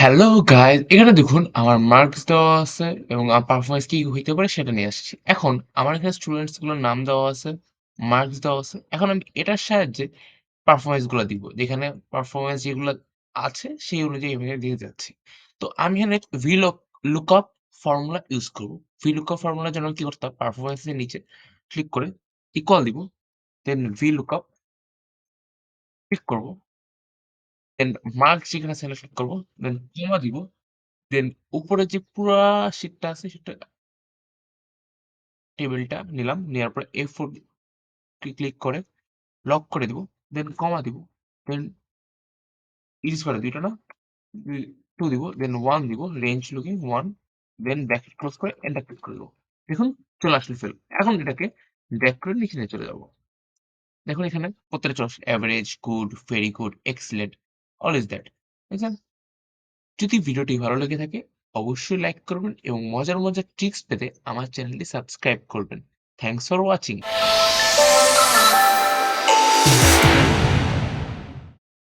Hello guys এখানে দেখুন আমার মার্কস দেওয়া আছে এবং পারফরম্যান্স কি হইতে পারে সেটা নিয়ে আসছি। এখন আমার এখানে স্টুডেন্টস গুলোর নাম দেওয়া আছে, মার্কস দেওয়া আছে। এখন আমি এটার সাহায্যে পারফরম্যান্স গুলা দিব। যেখানে পারফরম্যান্স যেগুলা আছে সেই অনুযায়ী আমি এখানে দিয়ে যাচ্ছি। তো আমি এখানে লুকআপ ফর্মুলা ইউজ করব। VLOOKUP ফর্মুলার জন্য কি করতে হবে? পারফরম্যান্স এর নিচে ক্লিক করে ইকুয়াল দিব। দেন VLOOKUP ক্লিক করব। দেন মার্কস যেখানে সিলেক্ট করব। দেন কমা দিব। দেন উপরে যে পুরা শিটটা আছে সেটা টেবিলটা নিলাম। নেওয়ার পরে A4 ক্লিক করে লক করে দিব। দেন কমা দিব। দেন ইজ করে ২ টা না? ২ দিব। দেন ১ দিব। রেঞ্জ লুকিং ১ দেন ব্র্যাকেট ক্লোজ করে এন্টার ক্লিক করে দেব। দেখুন চলে আসলো ফেল। এখন এটাকে ড্রাগ করে নিচে নিয়ে চলে যাব। দেখুন এখানে প্রত্যেকটা চলে আসছে। Average, good, very good, excellent, all is that. দেখছেন? যদি ভিডিওটি ভালো লেগে থাকে অবশ্যই লাইক করবেন এবং মজার ট্রিক্স পেতে আমার চ্যানেলটি সাবস্ক্রাইব করবেন। Thanks for watching.